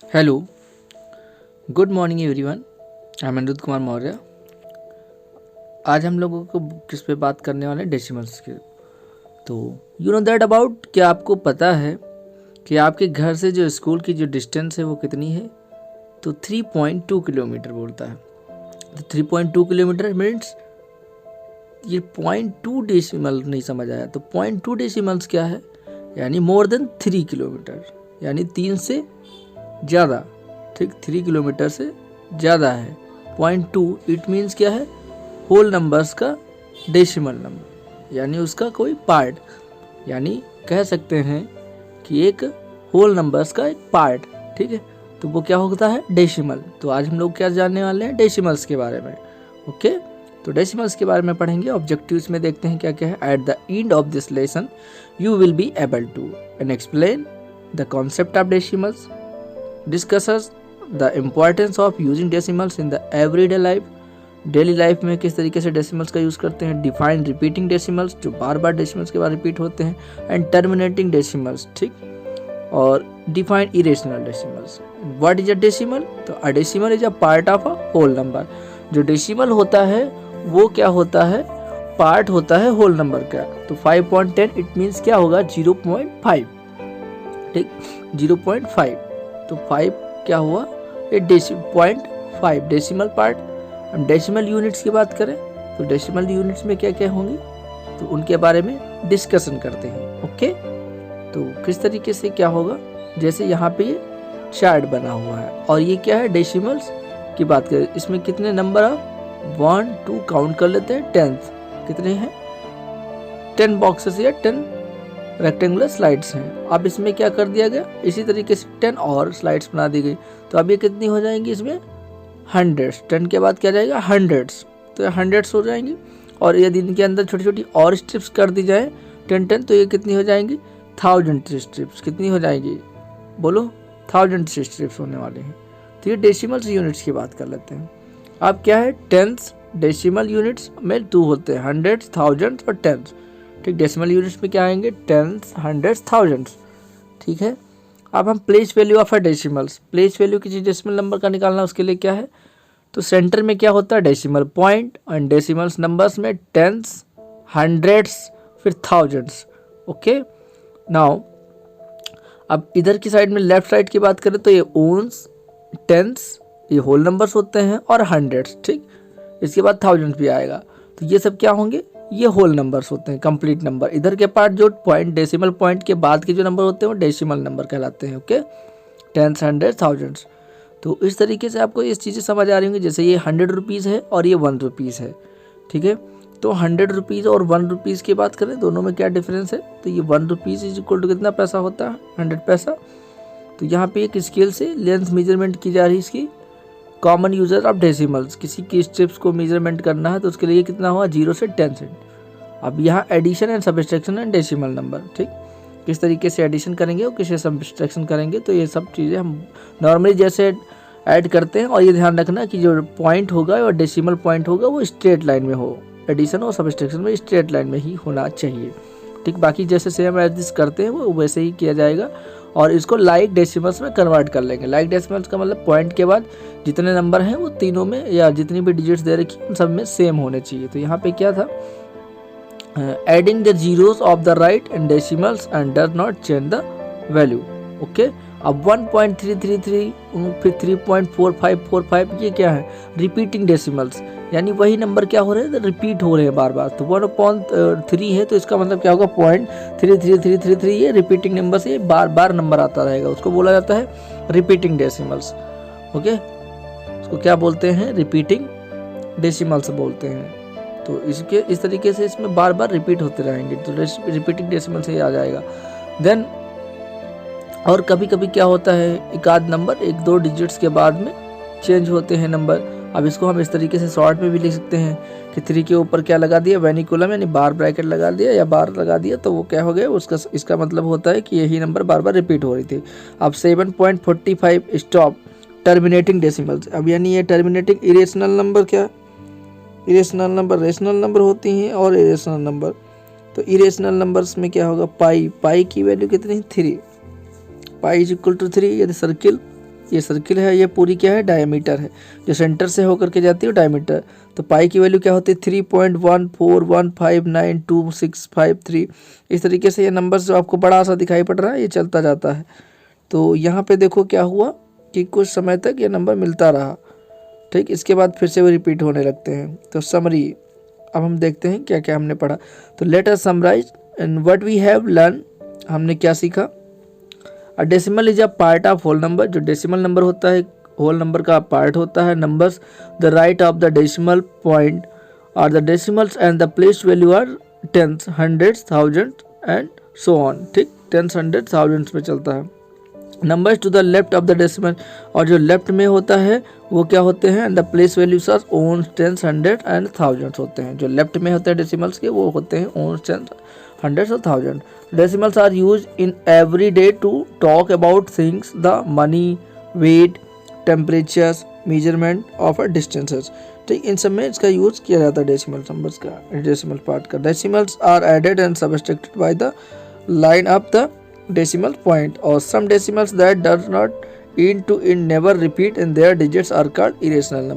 Hello, good morning everyone. I am Anirudh Kumar Maurya. आज हम लोगों को किस पे बात करने वाले हैं? डेसिमल्स के। तो यू नो दैट अबाउट, क्या आपको पता है कि आपके घर से जो स्कूल की जो डिस्टेंस है वो कितनी है? तो 3.2 किलोमीटर बोलता है। तो 3.2 किलोमीटर मीन्स ये 0.2 डेसिमल नहीं समझ आया। तो 0.2 डेसिमल्स क्या है? यानी मोर देन 3 किलोमीटर, यानी 3 से ज़्यादा। ठीक, 3 किलोमीटर से ज़्यादा है। 0.2 इट मीन्स क्या है? होल नंबर्स का डेसिमल नंबर, यानी उसका कोई पार्ट, यानी कह सकते हैं कि एक होल नंबर्स का एक पार्ट। ठीक है, तो वो क्या होता है? डेसिमल। तो आज हम लोग क्या जानने वाले हैं? डेसिमल्स के बारे में। ओके, तो डेसिमल्स के बारे में पढ़ेंगे। ऑब्जेक्टिव्स में देखते हैं क्या क्या है। At the end of this lesson you will be able to and explain the concept of decimals, discusses the importance of using decimals in the everyday life, daily life में किस तरीके से डेसिमल्स का यूज़ करते हैं। Define repeating decimals, जो बार बार decimals के बाद रिपीट होते हैं। एंड टर्मिनेटिंग डेसिमल्स, ठीक, और define irrational decimals. What is a decimal? तो a decimal is a part of a whole number. जो डेसिमल होता है वो क्या होता है? पार्ट होता है होल नंबर का। तो 5.10 इट मीन्स क्या होगा? 0.5। ठीक, 0.5। तो 5 क्या हुआ? ये 0.5 डेसिमल पार्ट। हम डेसिमल यूनिट्स की बात करें तो डेसिमल यूनिट्स में क्या क्या होंगी, तो उनके बारे में डिस्कशन करते हैं। ओके, तो किस तरीके से क्या होगा? जैसे यहाँ पे ये चार्ट बना हुआ है और ये क्या है? डेसिमल्स की बात करें। इसमें कितने नंबर है? 1 2 काउंट कर लेते हैं। 10th कितने हैं? 10 बॉक्सेस या 10 रेक्टेंगुलर स्लाइड्स हैं। अब इसमें क्या कर दिया गया? इसी तरीके से 10 और स्लाइड्स बना दी गई। तो अब ये कितनी हो जाएंगी? इसमें हंड्रेड्स। 10 के बाद क्या जाएगा? हंड्रेड्स। तो ये हंड्रेड्स हो जाएंगी। और यदि इनके अंदर छोटी छोटी और स्ट्रिप्स कर दी जाए 10 तो ये कितनी हो जाएंगी? 1000 स्ट्रिप्स। कितनी हो जाएंगी? बोलो, 1000 स्ट्रिप्स होने वाले हैं। तो ये डेसिमल्स यूनिट्स की बात कर लेते हैं। अब क्या है? टेंस डेसिमल यूनिट्स में 2 होते हैं, हंड्रेड्स, थाउजेंड्स और टेंस। ठीक, डेसिमल यूनिट्स में क्या आएंगे? Tens, hundreds, thousands. ठीक है, अब हम place value of a decimals, place value किसी डेसिमल नंबर का निकालना, उसके लिए क्या है? तो सेंटर में क्या होता है? Decimal point. And decimals numbers में टेंस, हंड्रेड्स, फिर थाउजेंड्स। ओके, नाउ अब इधर की साइड में लेफ्ट साइड की बात करें तो ये ओन्स, टेंस, ये होल नंबर्स होते हैं, और हंड्रेड्स। ठीक, इसके बाद थाउजेंड्स भी आएगा। तो ये सब क्या होंगे? ये होल नंबर्स होते हैं, कंप्लीट नंबर। इधर के पार्ट जो पॉइंट, डेसिमल पॉइंट के बाद के जो नंबर होते हैं वो डेसिमल नंबर कहलाते हैं। Okay, tens, hundred, thousands. तो इस तरीके से आपको ये चीज़ें समझ आ रही होंगी। जैसे ये 100 रुपीज़ है और ये 1 रुपीज़ है। ठीक है, तो 100 रुपीज़ और 1 रुपीज़ की बात करें, दोनों में क्या डिफरेंस है? तो ये 1 रुपीज़ इज इक्वल टू कितना पैसा होता है? 100 पैसा। तो यहाँ पे एक स्केल से लेंथ मेजरमेंट की जा रही है इसकी। कॉमन यूजर ऑफ डेसिमल्स, किसी की स्ट्रिप्स को मेजरमेंट करना है तो उसके लिए कितना हुआ? 0 से 10 सेंट। अब यहाँ addition and subtraction and decimal number. ठीक, किस तरीके से एडिशन करेंगे और किस सब्ट्रैक्शन करेंगे, तो ये सब चीज़ें हम नॉर्मली जैसे ऐड करते हैं। और ये ध्यान रखना कि जो पॉइंट होगा और डेसिमल पॉइंट होगा वो स्ट्रेट लाइन में हो। एडिशन और सब्ट्रैक्शन में स्ट्रेट लाइन में ही होना चाहिए। ठीक, बाकी जैसे सेम एज दिस करते हैं वो वैसे ही किया जाएगा। और इसको लाइक डेसिमल्स में कन्वर्ट कर लेंगे। लाइक डेसिमल्स का मतलब पॉइंट के बाद जितने नंबर हैं वो तीनों में, या जितनी भी डिजिट्स दे रखी उन सब में सेम होने चाहिए। तो यहाँ पे क्या था? Adding the zeros of the right and decimals and does not change the value. Okay, अब 1.333 फिर 3.4545 ये क्या है? रिपीटिंग डेसिमल्स, यानी वही नंबर क्या हो रहे हैं? रिपीट हो रहे हैं बार बार। तो 1/3 है तो इसका मतलब क्या होगा? 0.33333। ये रिपीटिंग नंबर से बार बार नंबर आता रहेगा, उसको बोला जाता है रिपीटिंग डेसिमल्स। ओके, उसको क्या बोलते हैं? रिपीटिंग डेसिमल्स बोलते हैं। तो इसके इस तरीके से इसमें बार बार रिपीट होते रहेंगे, तो रिपीटिंग डेसिमल से ही आ जाएगा। देन और कभी कभी क्या होता है? एक आध नंबर 1-2 डिजिट्स के बाद में चेंज होते हैं नंबर। अब इसको हम इस तरीके से शॉर्ट में भी लिख सकते हैं कि 3 के ऊपर क्या लगा दिया? वेनिकुलम, यानी बार ब्रैकेट लगा दिया या बार लगा दिया, तो वो क्या हो गया? उसका इसका मतलब होता है कि यही नंबर बार बार रिपीट हो रही थी। अब 7.45 स्टॉप टर्मिनेटिंग डेसिमल्स। अब यानी ये टर्मिनेटिंग इरेशनल नंबर, क्या इरेशनल नंबर रेशनल नंबर होती हैं और इरेशनल नंबर। तो इरेशनल नंबर्स में क्या होगा? पाई की वैल्यू कितनी? 3। Pi is equal to 3। यदि सर्किल ये सर्किल है, ये पूरी क्या है, डायमीटर है, जो सेंटर से होकर के जाती है डायमीटर। तो पाई की वैल्यू क्या होती है 3.141592653। इस तरीके से ये नंबर जो आपको बड़ा सा दिखाई पड़ रहा है ये चलता जाता है। तो यहाँ पे देखो क्या हुआ कि कुछ समय तक ये नंबर मिलता रहा, ठीक। इसके बाद फिर से वो रिपीट होने लगते हैं। तो समरी अब हम देखते हैं क्या क्या हमने पढ़ा। तो let us summarise and what we have learn. हमने क्या सीखा, a decimal is a part of whole number. जो डेसिमल नंबर होता है होल नंबर का पार्ट होता है। Numbers the right of the decimal point और the decimals and the place value are tens, hundreds, thousand and so on, ठीक। Tens, hundred, thousands में चलता है। Numbers to the left of the decimal, और जो left में होता है वो क्या होते हैं, the place values are ones, tens, hundred and thousands होते हैं। जो लेफ्ट में होते हैं डेसिमल्स के वो होते हैं ओन्स, टेंस, हंड्रेड्स और thousand. Decimals are use in every day to talk about things, the money, weight, temperatures, measurement of distances, ठीक। इन सब में इसका यूज किया जाता है डेसिमल नंबर्स का, डेसिमल पार्ट का। Decimals are added and subtracted by the line up the decimal point, or some decimals that does not end to end never repeat in their digits are called irrational number।